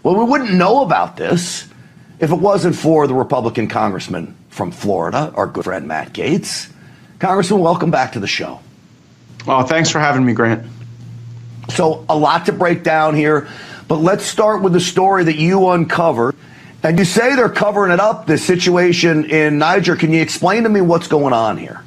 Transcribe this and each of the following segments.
Well, we wouldn't know about this if it wasn't for the Republican congressman from Florida, our good friend Matt Gaetz. Congressman, welcome back to the show. Oh, thanks for having me, Grant. So a lot to break down here, but let's start with the story that you uncovered. And you say they're covering it up, this situation in Niger. Can you explain to me what's going on here?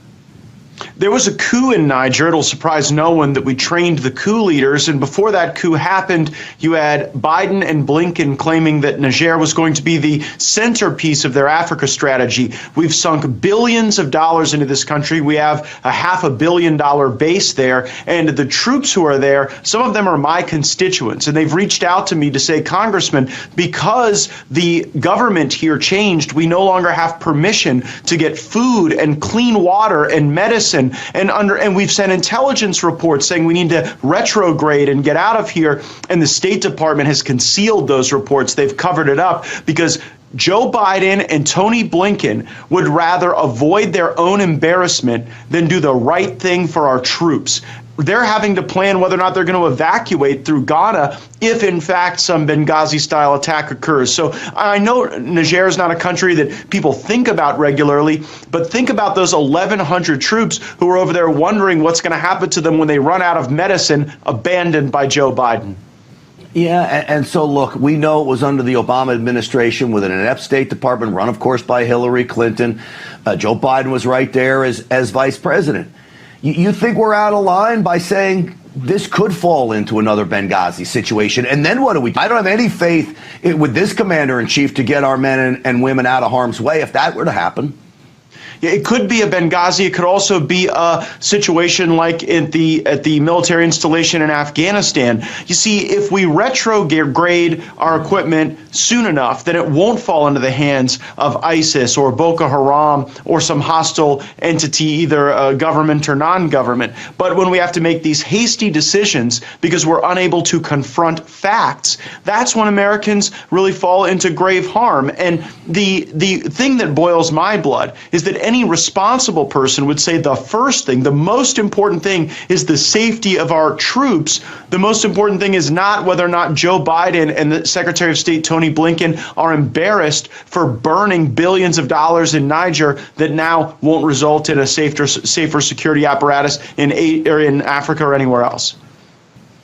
There was a coup in Niger. It'll surprise no one that we trained the coup leaders. And before that coup happened, you had Biden and Blinken claiming that Niger was going to be the centerpiece of their Africa strategy. We've sunk billions of dollars into this country. We have a $500 million base there. And the troops who are there, some of them are my constituents. And they've reached out to me to say, Congressman, because the government here changed, we no longer have permission to get food and clean water and medicine. And we've sent intelligence reports saying we need to retrograde and get out of here. And the State Department has concealed those reports. They've covered it up because Joe Biden and Tony Blinken would rather avoid their own embarrassment than do the right thing for our troops. They're having to plan whether or not they're going to evacuate through Ghana if, in fact, some Benghazi-style attack occurs. So I know Niger is not a country that people think about regularly, but think about those 1,100 troops who are over there wondering what's going to happen to them when they run out of medicine abandoned by Joe Biden. Yeah, and so, look, we know it was under the Obama administration with an inept State Department run, of course, by Hillary Clinton. Joe Biden was right there as vice president. You think we're out of line by saying this could fall into another Benghazi situation? And then what do we do? I don't have any faith with this commander-in-chief to get our men and women out of harm's way if that were to happen. It could be a Benghazi. It could also be a situation like at the military installation in Afghanistan. You see, if we retrograde our equipment soon enough, then it won't fall into the hands of ISIS or Boko Haram or some hostile entity, either government or non-government. But when we have to make these hasty decisions because we're unable to confront facts, that's when Americans really fall into grave harm. And the thing that boils my blood is that any responsible person would say the first thing, the most important thing is the safety of our troops. The most important thing is not whether or not Joe Biden and the Secretary of State Tony Blinken are embarrassed for burning billions of dollars in Niger that now won't result in a safer security apparatus in Africa or anywhere else.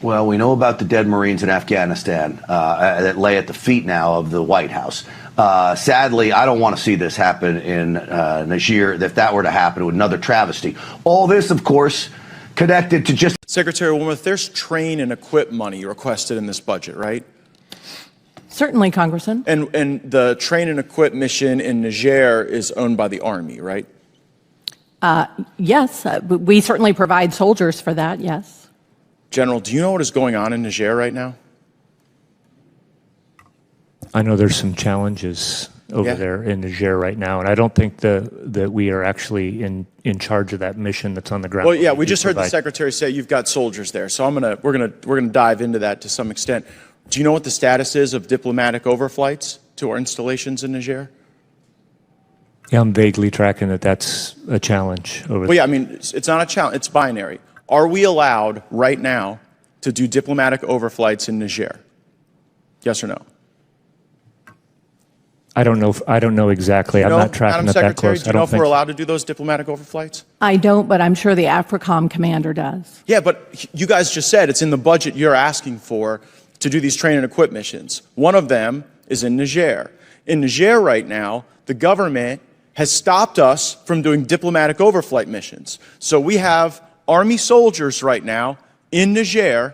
Well, we know about the dead Marines in Afghanistan that lay at the feet now of the White House. Sadly, I don't want to see this happen in Niger. If that were to happen, it would be another travesty. All this, of course, connected to just... Secretary Wilmoth, there's train and equip money requested in this budget, right? Certainly, Congressman. And the train and equip mission in Niger is owned by the Army, right? Yes, we certainly provide soldiers for that, yes. General, do you know what is going on in Niger right now? I know there's some challenges over there in Niger right now, and I don't think that we are actually in charge of that mission that's on the ground. Well, yeah, we just heard the Secretary say you've got soldiers there, so we're gonna dive into that to some extent. Do you know what the status is of diplomatic overflights to our installations in Niger? Yeah, I'm vaguely tracking that that's a challenge over there. Well, yeah, I mean, it's not a challenge, it's binary. Are we allowed right now to do diplomatic overflights in Niger? Yes or no? I don't know exactly. I'm not tracking that close. Do you know if we're allowed to do those diplomatic overflights? I don't, but I'm sure the AFRICOM commander does. Yeah, but you guys just said it's in the budget you're asking for to do these train and equip missions. One of them is in Niger. In Niger right now, the government has stopped us from doing diplomatic overflight missions. So we have Army soldiers right now in Niger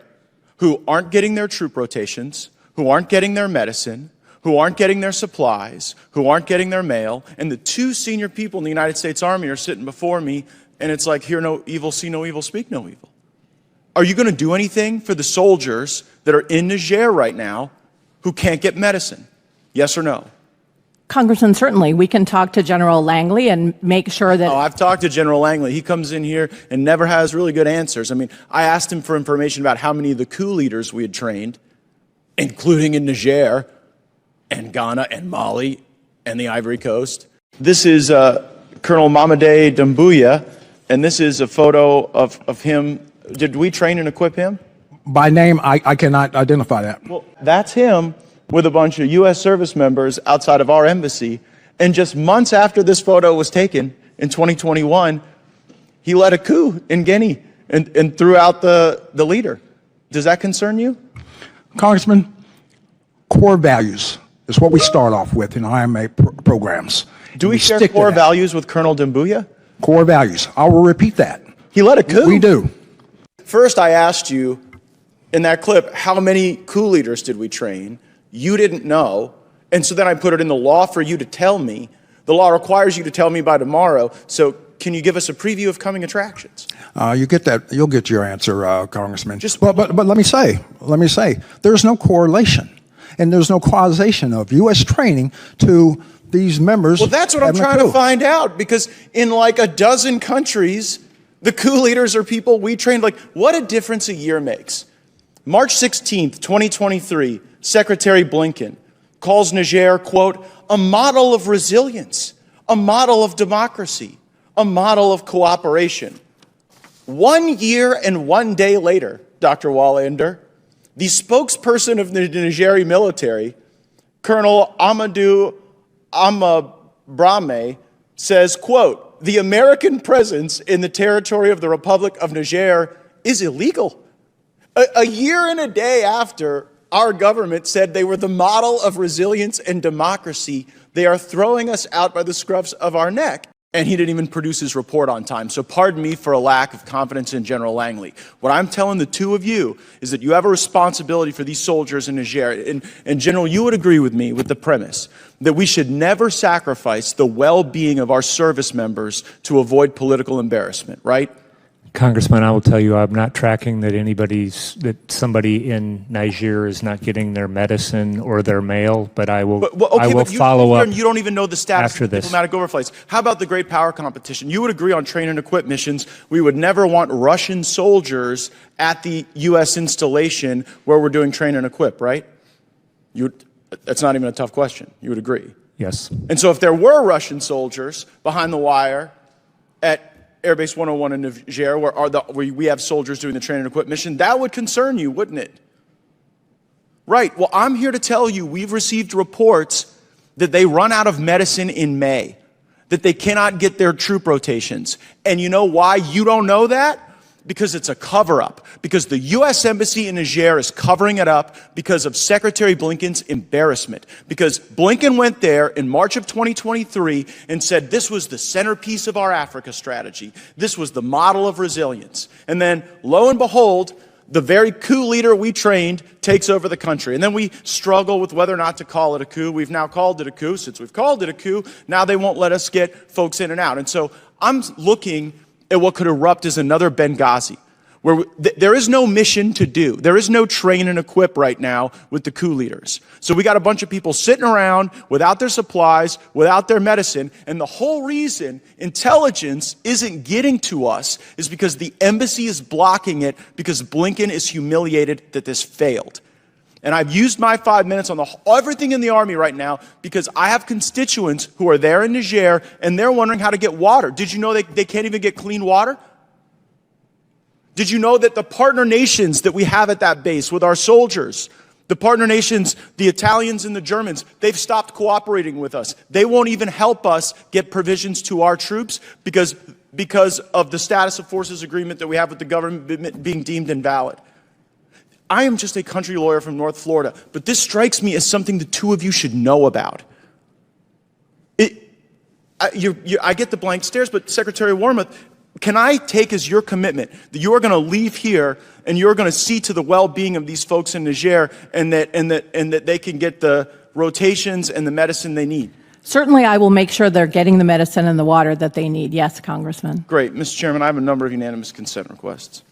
who aren't getting their troop rotations, who aren't getting their medicine, who aren't getting their supplies, who aren't getting their mail, and the two senior people in the United States Army are sitting before me, and it's like, hear no evil, see no evil, speak no evil. Are you going to do anything for the soldiers that are in Niger right now who can't get medicine? Yes or no? Congressman, certainly. We can talk to General Langley and make sure that... Oh, I've talked to General Langley. He comes in here and never has really good answers. I mean, I asked him for information about how many of the coup leaders we had trained, including in Niger, and Ghana, and Mali, and the Ivory Coast. This is Colonel Mamadi Doumbouya, and this is a photo of him. Did we train and equip him? By name, I cannot identify that. Well, that's him with a bunch of U.S. service members outside of our embassy. And just months after this photo was taken in 2021, he led a coup in Guinea and threw out the leader. Does that concern you? Congressman, core values is what we start off with in IMA programs. Do we share core values with Colonel Doumbouya? Core values. I will repeat that. He led a coup. We do. First, I asked you in that clip, how many coup leaders did we train? You didn't know. And so then I put it in the law for you to tell me. The law requires you to tell me by tomorrow. So can you give us a preview of coming attractions? You get that. You'll get your answer, Congressman. But let me say, there's no correlation and there's no causation of U.S. training to these members. Well, that's what I'm trying to find out, because in like a dozen countries, the coup leaders are people we trained. Like, what a difference a year makes. March 16th, 2023, Secretary Blinken calls Niger, quote, a model of resilience, a model of democracy, a model of cooperation. 1 year and 1 day later, Dr. Wallander, the spokesperson of the Nigerian military, Colonel Amadou Amabrame, says, quote, the American presence in the territory of the Republic of Niger is illegal. A year and a day after our government said they were the model of resilience and democracy, they are throwing us out by the scruffs of our neck. And he didn't even produce his report on time. So pardon me for a lack of confidence in General Langley. What I'm telling the two of you is that you have a responsibility for these soldiers in Niger. And General, you would agree with me with the premise that we should never sacrifice the well-being of our service members to avoid political embarrassment, right? Congressman, I will tell you, I'm not tracking that somebody in Niger is not getting their medicine or their mail, but I will follow up. You don't even know the status after of this. diplomatic overflights. How about the great power competition? You would agree on train and equip missions. We would never want Russian soldiers at the U.S. installation where we're doing train and equip, right? That's not even a tough question. You would agree. Yes. And so if there were Russian soldiers behind the wire at Airbase 101 in Niger, where we have soldiers doing the train and equip mission, that would concern you, wouldn't it? Right. Well, I'm here to tell you we've received reports that they run out of medicine in May, that they cannot get their troop rotations. And you know why you don't know that? Because it's a cover-up. Because the U.S. Embassy in Niger is covering it up because of Secretary Blinken's embarrassment. Because Blinken went there in March of 2023 and said this was the centerpiece of our Africa strategy. This was the model of resilience. And then, lo and behold, the very coup leader we trained takes over the country. And then we struggle with whether or not to call it a coup. We've now called it a coup. Since we've called it a coup, now they won't let us get folks in and out. And so I'm looking at what could erupt as another Benghazi, where there is no mission to do. There is no train and equip right now with the coup leaders. So we got a bunch of people sitting around without their supplies, without their medicine, and the whole reason intelligence isn't getting to us is because the embassy is blocking it because Blinken is humiliated that this failed. And I've used my 5 minutes on everything in the Army right now because I have constituents who are there in Niger and they're wondering how to get water. Did you know they can't even get clean water? Did you know that the partner nations that we have at that base with our soldiers, the partner nations, the Italians and the Germans, they've stopped cooperating with us. They won't even help us get provisions to our troops because of the status of forces agreement that we have with the government being deemed invalid. I am just a country lawyer from North Florida, but this strikes me as something the two of you should know about. I get the blank stares, but Secretary Wormuth, can I take as your commitment that you are going to leave here and you're going to see to the well-being of these folks in Niger and that they can get the rotations and the medicine they need? Certainly, I will make sure they're getting the medicine and the water that they need. Yes, Congressman. Great. Mr. Chairman, I have a number of unanimous consent requests.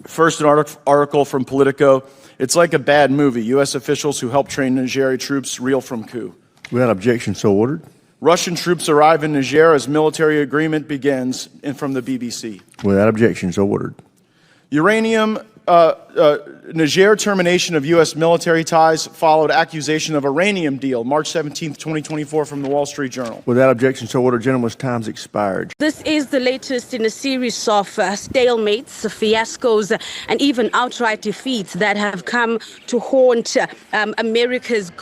First, an article from Politico. It's like a bad movie. U.S. officials who helped train Nigerian troops reel from coup. Without objection, so ordered. Russian troops arrive in Niger as military agreement begins, and from the BBC. Without objection, so ordered. Uranium Niger termination of U.S. military ties followed accusation of uranium deal, March 17th, 2024, from the Wall Street Journal. Without objection, so ordered. Gentleman's time's expired. This is the latest in a series of stalemates, fiascos, and even outright defeats that have come to haunt America's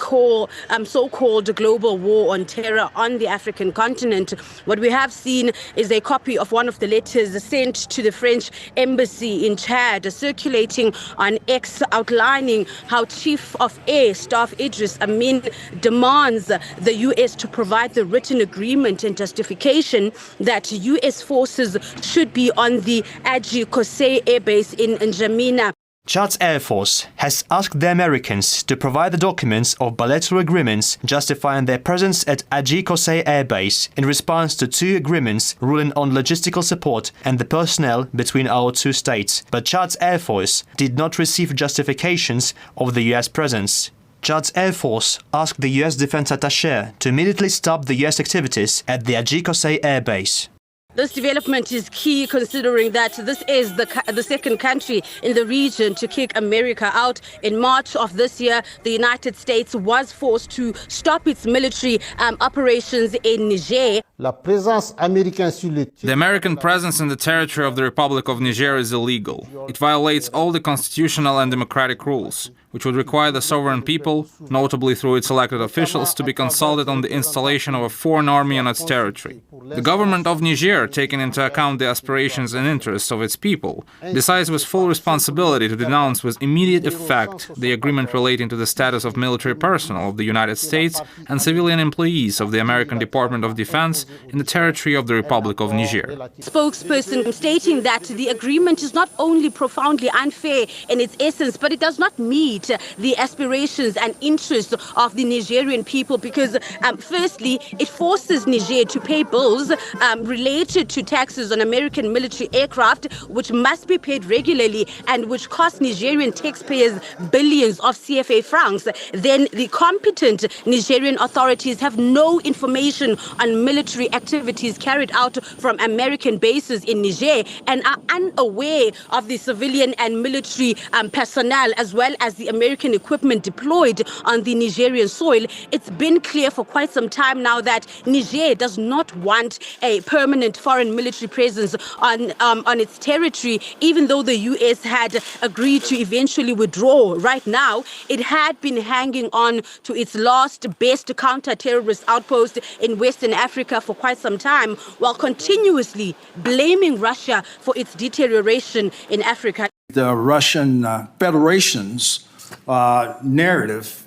so-called global war on terror on the African continent. What we have seen is a copy of one of the letters sent to the French embassy in Chad, circulating on X, outlining how Chief of Air Staff Idris Amin demands the U.S. to provide the written agreement and justification that U.S. forces should be on the Aji Kosei Air Base in N'Djamena. Chad's Air Force has asked the Americans to provide the documents of bilateral agreements justifying their presence at Aji Kosei Air Base in response to two agreements ruling on logistical support and the personnel between our two states. But Chad's Air Force did not receive justifications of the U.S. presence. Chad's Air Force asked the U.S. Defense Attaché to immediately stop the U.S. activities at the Aji Kosei Air Base. This development is key considering that this is the second country in the region to kick America out. In March of this year, the United States was forced to stop its military operations in Niger. The American presence in the territory of the Republic of Niger is illegal. It violates all the constitutional and democratic rules, which would require the sovereign people, notably through its elected officials, to be consulted on the installation of a foreign army on its territory. The government of Niger, taking into account the aspirations and interests of its people, decides with full responsibility to denounce with immediate effect the agreement relating to the status of military personnel of the United States and civilian employees of the American Department of Defense in the territory of the Republic of Niger. Spokesperson stating that the agreement is not only profoundly unfair in its essence, but it does not meet the aspirations and interests of the Nigerian people because, firstly, it forces Niger to pay bills related to taxes on American military aircraft, which must be paid regularly and which cost Nigerian taxpayers billions of CFA francs. Then the competent Nigerian authorities have no information on military activities carried out from American bases in Niger and are unaware of the civilian and military personnel as well as the American equipment deployed on the Nigerian soil. It's been clear for quite some time now that Niger does not want a permanent foreign military presence on its territory, even though the U.S. had agreed to eventually withdraw. Right now, it had been hanging on to its last best counter-terrorist outpost in Western Africa for quite some time, while continuously blaming Russia for its deterioration in Africa. The Russian Federation's narrative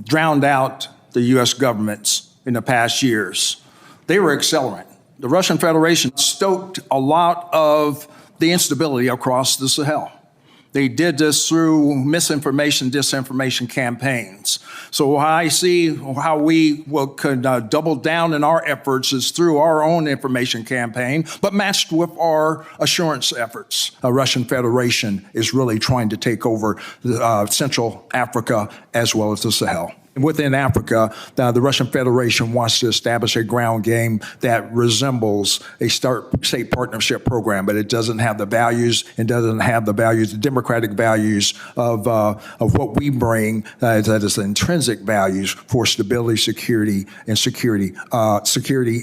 drowned out the U.S. governments in the past years. They were accelerant. The Russian Federation stoked a lot of the instability across the Sahel. They did this through misinformation, disinformation campaigns. So I see how we could double down in our efforts is through our own information campaign, but matched with our assurance efforts. The Russian Federation is really trying to take over Central Africa as well as the Sahel. Within Africa, the Russian Federation wants to establish a ground game that resembles a state partnership program, but it doesn't have the values, the democratic values of what we bring, that is the intrinsic values for stability, security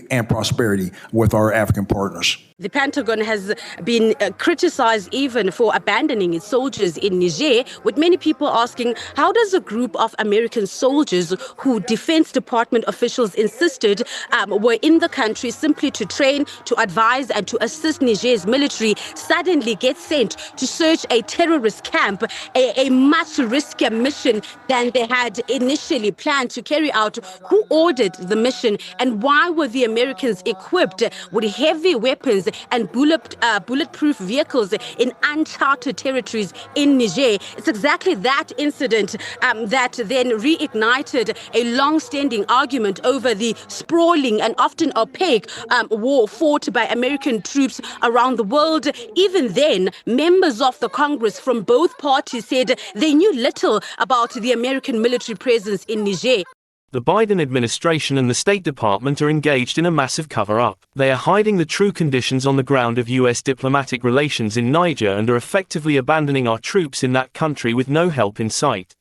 and prosperity with our African partners. The Pentagon has been criticized even for abandoning its soldiers in Niger, with many people asking, how does a group of American soldiers who Defense Department officials insisted were in the country simply to train, to advise, and to assist Niger's military suddenly get sent to search a terrorist camp, a much riskier mission than they had initially planned to carry out? Who ordered the mission, and why were the Americans equipped with heavy weapons and bulletproof vehicles in uncharted territories in Niger? It's exactly that incident that then reignited a long-standing argument over the sprawling and often opaque war fought by American troops around the world. Even then, members of the Congress from both parties said they knew little about the American military presence in Niger. The Biden administration and the State Department are engaged in a massive cover-up. They are hiding the true conditions on the ground of U.S. diplomatic relations in Niger and are effectively abandoning our troops in that country with no help in sight.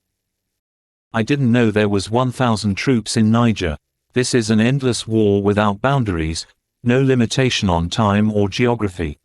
I didn't know there was 1,000 troops in Niger. This is an endless war without boundaries, no limitation on time or geography.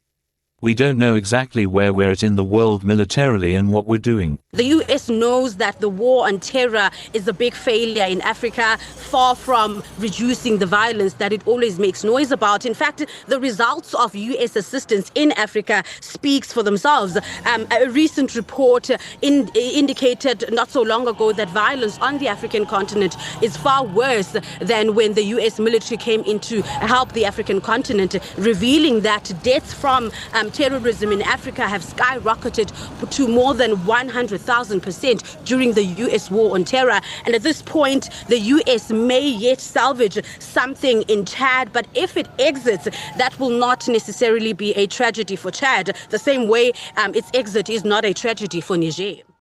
We don't know exactly where we're at in the world militarily and what we're doing. The U.S. knows that the war on terror is a big failure in Africa, far from reducing the violence that it always makes noise about. In fact, the results of U.S. assistance in Africa speaks for themselves. A recent report indicated not so long ago that violence on the African continent is far worse than when the U.S. military came in to help the African continent, revealing that deaths from terrorism in Africa have skyrocketed to more than 100,000% during the U.S. war on terror. And at this point, the U.S. may yet salvage something in Chad, but if it exits, that will not necessarily be a tragedy for Chad, the same way its exit is not a tragedy for Niger.